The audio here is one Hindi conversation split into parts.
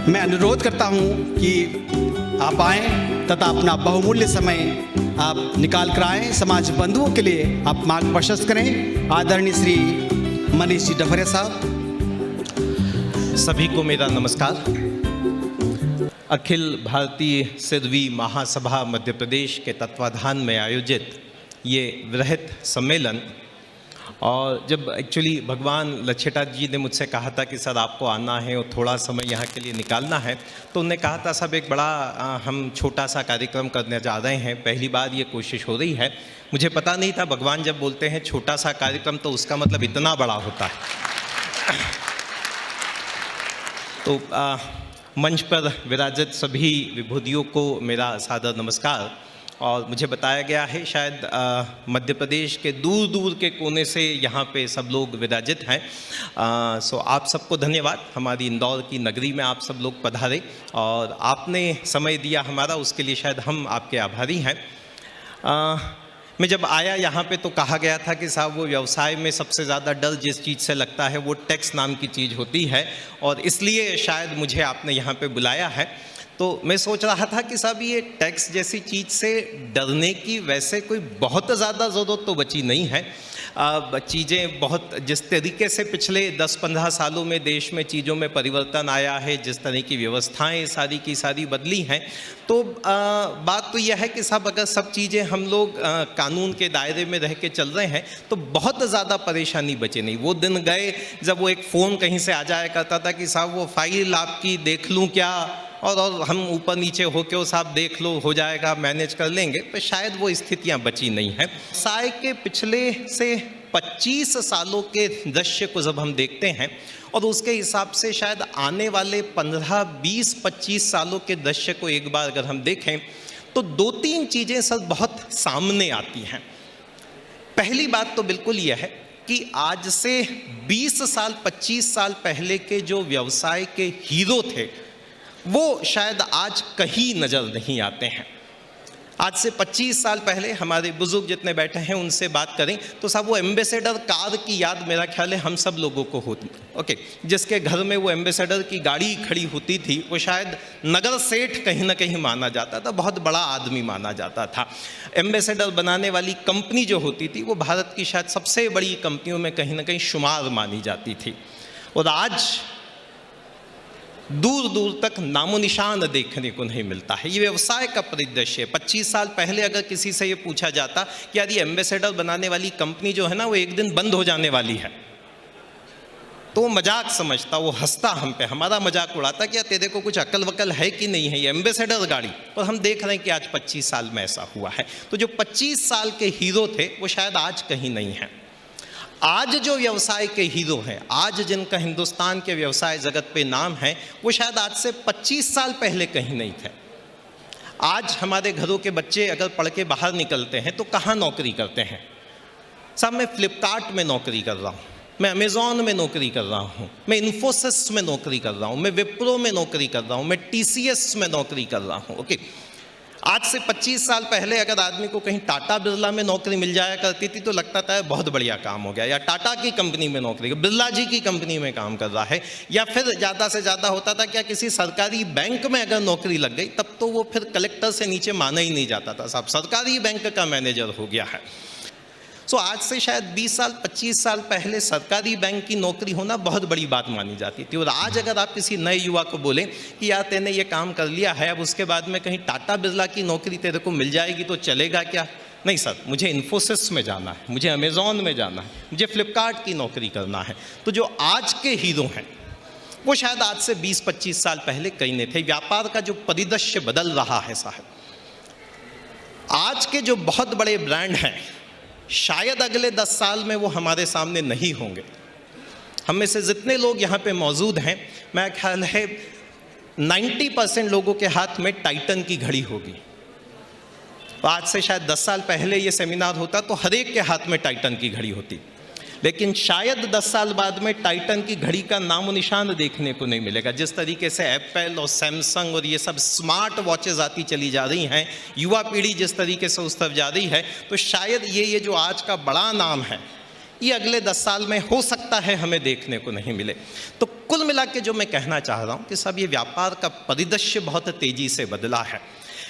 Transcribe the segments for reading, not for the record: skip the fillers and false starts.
मैं अनुरोध करता हूं कि आप आएं तथा अपना बहुमूल्य समय आप निकाल कर आएं। समाज बंधुओं के लिए आप मार्ग प्रशस्त करें। आदरणीय श्री मनीष जी डफरिया साहब। सभी को मेरा नमस्कार। अखिल भारतीय सिद्धवी महासभा मध्य प्रदेश के तत्वाधान में आयोजित ये वृहत सम्मेलन, और जब एक्चुअली भगवान लच्छेटा जी ने मुझसे कहा था कि सर आपको आना है और थोड़ा समय यहाँ के लिए निकालना है, तो उन्होंने कहा था सब एक बड़ा हम छोटा सा कार्यक्रम करने जा रहे हैं, पहली बार ये कोशिश हो रही है। मुझे पता नहीं था भगवान जब बोलते हैं छोटा सा कार्यक्रम तो उसका मतलब इतना बड़ा होता है। तो मंच पर विराजित सभी विभूतियों को मेरा सादर नमस्कार। और मुझे बताया गया है शायद मध्य प्रदेश के दूर दूर के कोने से यहाँ पे सब लोग विराजित हैं। सो आप सबको धन्यवाद। हमारी इंदौर की नगरी में आप सब लोग पधारे और आपने समय दिया हमारा, उसके लिए शायद हम आपके आभारी हैं। मैं जब आया यहाँ पे तो कहा गया था कि साहब वो व्यवसाय में सबसे ज़्यादा डर जिस चीज़ से लगता है वो टैक्स नाम की चीज़ होती है, और इसलिए शायद मुझे आपने यहाँ पे बुलाया है। तो मैं सोच रहा था कि साहब ये टैक्स जैसी चीज़ से डरने की वैसे कोई बहुत ज़्यादा ज़रूरत तो बची नहीं है। चीज़ें बहुत जिस तरीके से पिछले 10-15 सालों में देश में चीज़ों में परिवर्तन आया है, जिस तरह की व्यवस्थाएं सारी की सारी बदली हैं, तो बात तो यह है कि साहब अगर सब चीज़ें हम लोग कानून के दायरे में रह के चल रहे हैं तो बहुत ज़्यादा परेशानी बचे नहीं। वो दिन गए जब वो एक फ़ोन कहीं से आ जाया करता था कि साहब वो फाइल आपकी देख लूँ क्या, और हम ऊपर नीचे होके वो साहब देख लो हो जाएगा, मैनेज कर लेंगे। तो शायद वो स्थितियां बची नहीं हैं। साय के पिछले से 25 सालों के दृश्य को जब हम देखते हैं और उसके हिसाब से शायद आने वाले 15, 20, 25 सालों के दृश्य को एक बार अगर हम देखें तो 2-3 चीज़ें सब बहुत सामने आती हैं। पहली बात तो बिल्कुल यह है कि आज से 20 साल 25 साल पहले के जो व्यवसाय के हीरो थे वो शायद आज कहीं नज़र नहीं आते हैं। आज से 25 साल पहले हमारे बुजुर्ग जितने बैठे हैं उनसे बात करें तो साहब वो एम्बेसडर कार की याद मेरा ख्याल है हम सब लोगों को होती। ओके, जिसके घर में वो एम्बेसडर की गाड़ी खड़ी होती थी वो शायद नगर सेठ कहीं ना कहीं माना जाता था, बहुत बड़ा आदमी माना जाता था। एम्बेसडर बनाने वाली कंपनी जो होती थी वो भारत की शायद सबसे बड़ी कंपनियों में कहीं ना कहीं शुमार मानी जाती थी। और आज दूर दूर तक नामो निशान देखने को नहीं मिलता है। ये व्यवसाय का परिदृश्य। 25 साल पहले अगर किसी से ये पूछा जाता कि यार ये एम्बेसडर बनाने वाली कंपनी जो है ना वो एक दिन बंद हो जाने वाली है, तो वो मजाक समझता, वो हंसता हम पे, हमारा मजाक उड़ाता कि यार तेरे को कुछ अकल वकल है कि नहीं है, ये एम्बेसडर गाड़ी। और हम देख रहे हैं कि आज 25 साल में ऐसा हुआ है। तो जो 25 साल के हीरो थे वो शायद आज कहीं नहीं हैं। आज जो व्यवसाय के हीरो हैं, आज जिनका हिंदुस्तान के व्यवसाय जगत पे नाम है, वो शायद आज से 25 साल पहले कहीं नहीं थे। आज हमारे घरों के बच्चे अगर पढ़ के बाहर निकलते हैं तो कहाँ नौकरी करते हैं? साहब मैं फ्लिपकार्ट में नौकरी कर रहा हूँ, मैं अमेज़ॉन में नौकरी कर रहा हूँ, मैं इन्फोसिस में नौकरी कर रहा हूँ, मैं विप्रो में नौकरी कर रहा हूँ, मैं TCS में नौकरी कर रहा हूँ। ओके, आज से 25 साल पहले अगर आदमी को कहीं टाटा बिरला में नौकरी मिल जाया करती थी तो लगता था बहुत बढ़िया काम हो गया, या टाटा की कंपनी में नौकरी, बिरला जी की कंपनी में काम कर रहा है, या फिर ज़्यादा से ज़्यादा होता था क्या किसी सरकारी बैंक में अगर नौकरी लग गई तब तो वो फिर कलेक्टर से नीचे माना ही नहीं जाता था, साहब सरकारी बैंक का मैनेजर हो गया है। सो आज से शायद 20 साल 25 साल पहले सरकारी बैंक की नौकरी होना बहुत बड़ी बात मानी जाती थी। और आज अगर आप किसी नए युवा को बोलें कि यार तेने ये काम कर लिया है, अब उसके बाद में कहीं टाटा बिरला की नौकरी तेरे को मिल जाएगी तो चलेगा क्या? नहीं सर, मुझे इन्फोसिस में जाना है, मुझे अमेज़ॉन में जाना है, मुझे फ्लिपकार्ट की नौकरी करना है। तो जो आज के हीरो हैं वो शायद आज से 20-25 साल पहले कहीं नहीं थे। व्यापार का जो परिदृश्य बदल रहा है साहब, आज के जो बहुत बड़े ब्रांड हैं शायद अगले 10 साल में वो हमारे सामने नहीं होंगे। हम में से जितने लोग यहाँ पे मौजूद हैं, मेरा ख्याल है 90% लोगों के हाथ में टाइटन की घड़ी होगी। तो आज से शायद 10 साल पहले ये सेमिनार होता तो हर एक के हाथ में टाइटन की घड़ी होती, लेकिन शायद 10 साल बाद में टाइटन की घड़ी का नामो निशान देखने को नहीं मिलेगा। जिस तरीके से एप्पल और सैमसंग और ये सब स्मार्ट वॉचेस आती चली जा रही हैं, युवा पीढ़ी जिस तरीके से उस तरफ जा रही है, तो शायद ये जो आज का बड़ा नाम है ये अगले 10 साल में हो सकता है हमें देखने को नहीं मिले। तो कुल मिला के जो मैं कहना चाह रहा हूँ कि साहब ये व्यापार का परिदृश्य बहुत तेज़ी से बदला है।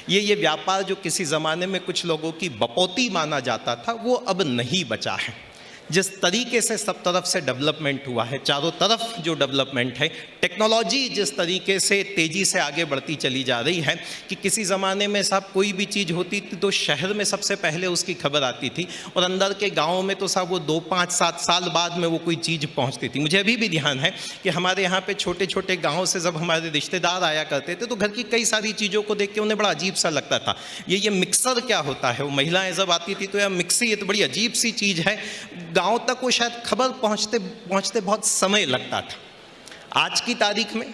ये व्यापार जो किसी ज़माने में कुछ लोगों की बपौती माना जाता था, वो अब नहीं बचा है। जिस तरीके से सब तरफ से डेवलपमेंट हुआ है, चारों तरफ जो डेवलपमेंट है, टेक्नोलॉजी जिस तरीके से तेज़ी से आगे बढ़ती चली जा रही है कि किसी ज़माने में साहब कोई भी चीज़ होती थी तो शहर में सबसे पहले उसकी खबर आती थी और अंदर के गाँव में तो साहब वो 2, 5, 7 साल बाद में वो कोई चीज़ पहुँचती थी। मुझे अभी भी ध्यान है कि हमारे यहाँ पे छोटे छोटे गाँव से जब हमारे रिश्तेदार आया करते थे तो घर की कई सारी चीज़ों को देख के उन्हें बड़ा अजीब सा लगता था। ये मिक्सर क्या होता है? वो महिलाएँ जब आती थी तो यार मिक्सी, ये तो बड़ी अजीब सी चीज़ है। गांव तक वो शायद खबर पहुंचते पहुंचते बहुत समय लगता था। आज की तारीख में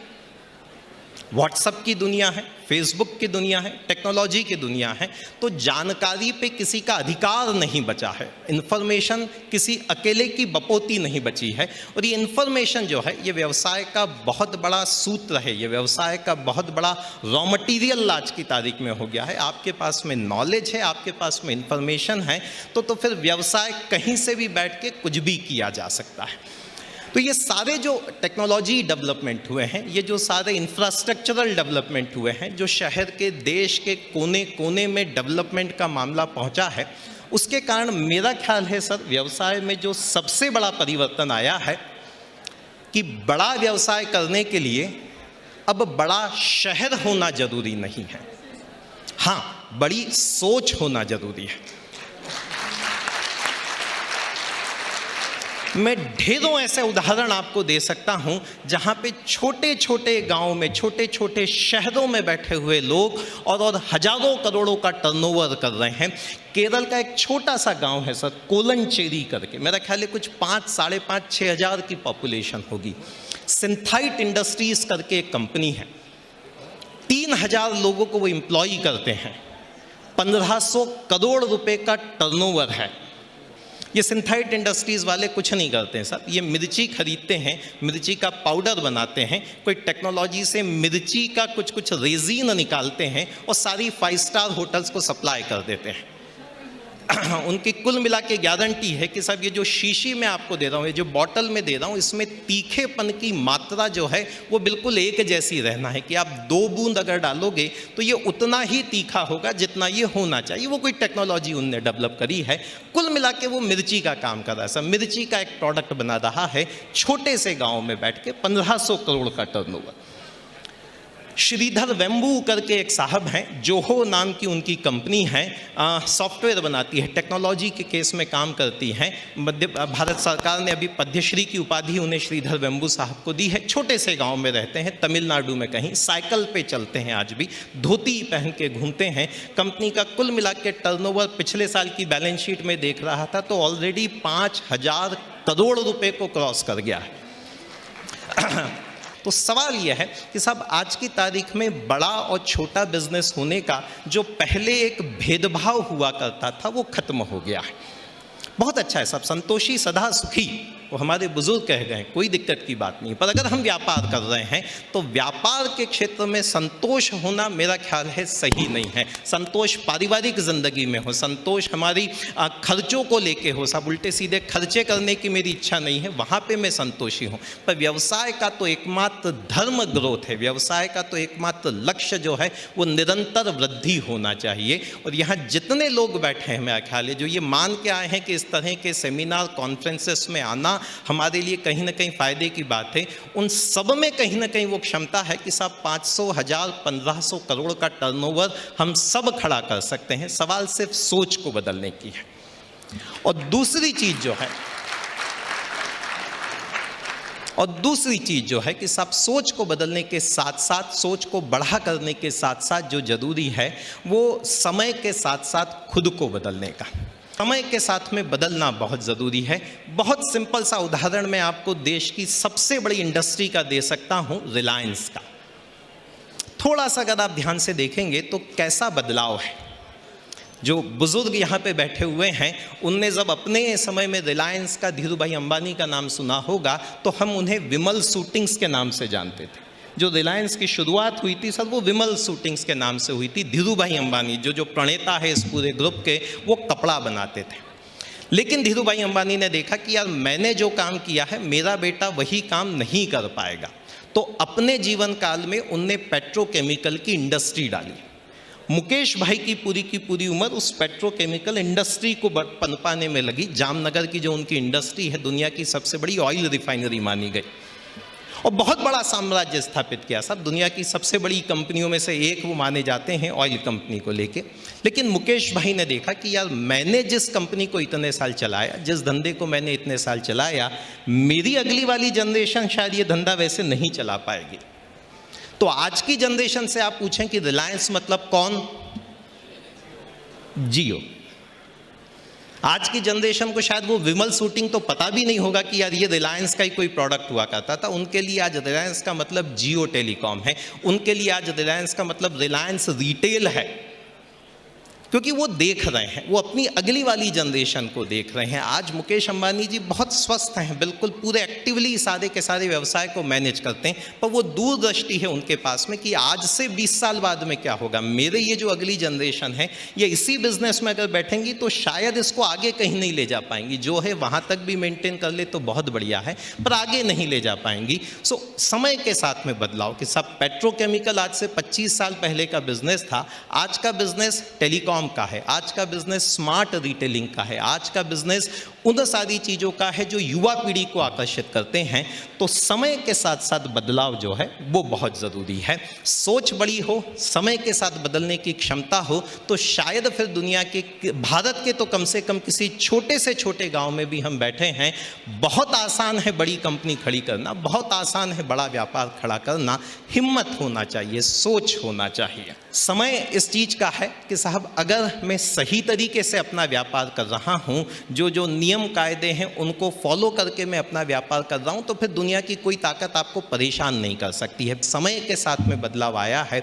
व्हाट्सएप की दुनिया है, फेसबुक की दुनिया है, टेक्नोलॉजी की दुनिया है, तो जानकारी पे किसी का अधिकार नहीं बचा है। इन्फॉर्मेशन किसी अकेले की बपौती नहीं बची है और ये इन्फॉर्मेशन जो है ये व्यवसाय का बहुत बड़ा सूत्र है, ये व्यवसाय का बहुत बड़ा रॉ मटेरियल आज की तारीख में हो गया है। आपके पास में नॉलेज है, आपके पास में इन्फॉर्मेशन है तो फिर व्यवसाय कहीं से भी बैठ के कुछ भी किया जा सकता है। तो ये सारे जो टेक्नोलॉजी डेवलपमेंट हुए हैं, ये जो सारे इंफ्रास्ट्रक्चरल डेवलपमेंट हुए हैं, जो शहर के देश के कोने कोने में डेवलपमेंट का मामला पहुंचा है, उसके कारण मेरा ख्याल है सर व्यवसाय में जो सबसे बड़ा परिवर्तन आया है कि बड़ा व्यवसाय करने के लिए अब बड़ा शहर होना जरूरी नहीं है, हाँ बड़ी सोच होना जरूरी है। मैं ढेरों ऐसे उदाहरण आपको दे सकता हूं जहां पे छोटे छोटे गांव में, छोटे छोटे शहरों में बैठे हुए लोग और हजारों करोड़ों का टर्नओवर कर रहे हैं। केरल का एक छोटा सा गांव है सर, कोलनचेरी करके, मेरा ख्याल है कुछ 5, 5.5, 6 हज़ार की पॉपुलेशन होगी। सिंथाइट इंडस्ट्रीज करके एक कंपनी है, 3,000 लोगों को वो एम्प्लॉय करते हैं, 1500 करोड़ रुपए का टर्नओवर है। ये सिंथाइट इंडस्ट्रीज़ वाले कुछ नहीं करते हैं सर, ये मिर्ची खरीदते हैं, मिर्ची का पाउडर बनाते हैं, कोई टेक्नोलॉजी से मिर्ची का कुछ रेजिन निकालते हैं और सारी 5 स्टार होटल्स को सप्लाई कर देते हैं। उनकी कुल मिला के गारंटी है कि साहब ये जो शीशी में आपको दे रहा हूँ, ये जो बॉटल में दे रहा हूँ, इसमें तीखेपन की मात्रा जो है वो बिल्कुल एक जैसी रहना है कि आप 2 बूंद अगर डालोगे तो ये उतना ही तीखा होगा जितना ये होना चाहिए। वो कोई टेक्नोलॉजी उनने डेवलप करी है। कुल मिला के वो मिर्ची का काम कर रहा है सर, मिर्ची का एक प्रोडक्ट बना रहा है छोटे से गाँव में बैठ के, 1500 करोड़ का टर्नओवर। श्रीधर वेम्बू करके एक साहब हैं, जोहो नाम की उनकी कंपनी है, सॉफ्टवेयर बनाती है, टेक्नोलॉजी के केस में काम करती हैं। भारत सरकार ने अभी पद्मश्री की उपाधि उन्हें श्रीधर वेम्बू साहब को दी है। छोटे से गांव में रहते हैं, तमिलनाडु में कहीं, साइकिल पे चलते हैं, आज भी धोती पहन के घूमते हैं। कंपनी का कुल मिला के टर्नओवर पिछले साल की बैलेंस शीट में देख रहा था तो ऑलरेडी 5,000 करोड़ रुपए को क्रॉस कर गया है। तो सवाल यह है कि साहब आज की तारीख में बड़ा और छोटा बिजनेस होने का जो पहले एक भेदभाव हुआ करता था वो खत्म हो गया है। बहुत अच्छा है, सब संतोषी सदा सुखी, वो हमारे बुजुर्ग कह गए, कोई दिक्कत की बात नहीं। पर अगर हम व्यापार कर रहे हैं तो व्यापार के क्षेत्र में संतोष होना मेरा ख्याल है सही नहीं है। संतोष पारिवारिक ज़िंदगी में हो, संतोष हमारी खर्चों को लेके हो, सब उल्टे सीधे खर्चे करने की मेरी इच्छा नहीं है, वहाँ पे मैं संतोषी हूँ। पर व्यवसाय का तो एकमात्र धर्म ग्रोथ है, व्यवसाय का तो एकमात्र लक्ष्य जो है वो निरंतर वृद्धि होना चाहिए। और यहाँ जितने लोग बैठे हैं मेरा ख्याल है जो ये मान के आए हैं कि इस तरह के सेमिनार कॉन्फ्रेंसेस में आना हमारे लिए कहीं ना कहीं फ़ायदे की बात है, उन सब में कहीं ना कहीं वो क्षमता है कि साहब 500, 1000, 1500 करोड़ का टर्नओवर हम सब खड़ा कर सकते हैं। सवाल सिर्फ सोच को बदलने की है। और दूसरी चीज़ जो है कि साहब सोच को बदलने के साथ साथ, सोच को बढ़ा करने के साथ साथ जो ज़रूरी है वो समय के साथ साथ खुद को बदलने का, समय के साथ में बदलना बहुत ज़रूरी है। बहुत सिंपल सा उदाहरण मैं आपको देश की सबसे बड़ी इंडस्ट्री का दे सकता हूँ, रिलायंस का। थोड़ा सा अगर आप ध्यान से देखेंगे तो कैसा बदलाव है। जो बुजुर्ग यहाँ पे बैठे हुए हैं उनने जब अपने समय में रिलायंस का, धीरू भाई अंबानी का नाम सुना होगा तो हम उन्हें विमल शूटिंग्स के नाम से जानते थे। जो रिलायंस की शुरुआत हुई थी सर वो विमल शूटिंग्स के नाम से हुई थी। धीरू भाई अंबानी जो प्रणेता है इस पूरे ग्रुप के, वो कपड़ा बनाते थे। लेकिन धीरूभाई अंबानी ने देखा कि यार मैंने जो काम किया है मेरा बेटा वही काम नहीं कर पाएगा, तो अपने जीवन काल में उनने पेट्रोकेमिकल की इंडस्ट्री डाली। मुकेश भाई की पूरी उम्र उस पेट्रोकेमिकल इंडस्ट्री को पनपाने में लगी। जामनगर की जो उनकी इंडस्ट्री है दुनिया की सबसे बड़ी ऑयल रिफाइनरी मानी गई और बहुत बड़ा साम्राज्य स्थापित किया। सब दुनिया की सबसे बड़ी कंपनियों में से एक वो माने जाते हैं ऑयल कंपनी को लेके। लेकिन मुकेश भाई ने देखा कि यार मैंने जिस कंपनी को इतने साल चलाया, जिस धंधे को मैंने इतने साल चलाया, मेरी अगली वाली जनरेशन शायद ये धंधा वैसे नहीं चला पाएगी। तो आज की जनरेशन से आप पूछें कि रिलायंस मतलब कौन? जियो। आज की जनरेशन को शायद वो विमल शूटिंग तो पता भी नहीं होगा कि यार ये रिलायंस का ही कोई प्रोडक्ट हुआ करता था। उनके लिए आज रिलायंस का मतलब जियो टेलीकॉम है, उनके लिए आज रिलायंस का मतलब रिलायंस रिटेल है, क्योंकि वो देख रहे हैं, वो अपनी अगली वाली जनरेशन को देख रहे हैं। आज मुकेश अंबानी जी बहुत स्वस्थ हैं, बिल्कुल पूरे एक्टिवली सारे के सारे व्यवसाय को मैनेज करते हैं, पर वो दूरदृष्टि है उनके पास में कि आज से 20 साल बाद में क्या होगा। मेरे ये जो अगली जनरेशन है ये इसी बिजनेस में अगर बैठेंगी तो शायद इसको आगे कहीं नहीं ले जा पाएंगी। जो है वहाँ तक भी मेंटेन कर ले तो बहुत बढ़िया है, पर आगे नहीं ले जा पाएंगी। सो समय के साथ में बदलाव कि सब पेट्रोकेमिकल आज से 25 साल पहले का बिजनेस था, आज का बिजनेस टेलीकॉम का है, आज का बिजनेस स्मार्ट रिटेलिंग का है, आज का बिजनेस उन सारी चीज़ों का है जो युवा पीढ़ी को आकर्षित करते हैं। तो समय के साथ साथ बदलाव जो है वो बहुत ज़रूरी है। सोच बड़ी हो, समय के साथ बदलने की क्षमता हो, तो शायद फिर दुनिया के, भारत के तो कम से कम किसी छोटे से छोटे गांव में भी हम बैठे हैं। बहुत आसान है बड़ी कंपनी खड़ी करना, बहुत आसान है बड़ा व्यापार खड़ा करना, हिम्मत होना चाहिए, सोच होना चाहिए। समय इस चीज़ का है कि साहब अगर मैं सही तरीके से अपना व्यापार कर रहा हूँ, जो नियम कायदे हैं उनको फॉलो करके मैं अपना व्यापार कर रहा हूँ, तो फिर दुनिया की कोई ताकत आपको परेशान नहीं कर सकती है। समय के साथ में बदलाव आया है,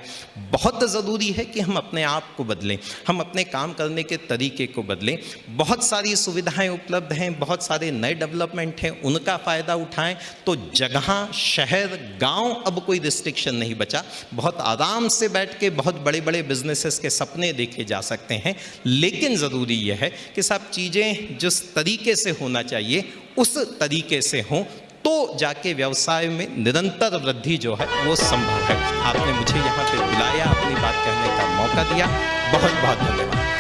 बहुत ज़रूरी है कि हम अपने आप को बदलें, हम अपने काम करने के तरीके को बदलें। बहुत सारी सुविधाएं उपलब्ध हैं, बहुत सारे नए डेवलपमेंट हैं, उनका फ़ायदा उठाएं। तो जगह, शहर, गांव अब कोई रिस्ट्रिक्शन नहीं बचा। बहुत आराम से बैठ के बहुत बड़े बड़े बिजनेसेस के सपने देखे जा सकते हैं। लेकिन ज़रूरी यह है कि सब चीज़ें जिस तरीके से होना चाहिए उस तरीके से हों, तो जाके व्यवसाय में निरंतर वृद्धि जो है वो संभव है। आपने मुझे यहाँ पे बुलाया, अपनी बात कहने का मौका दिया, बहुत बहुत धन्यवाद।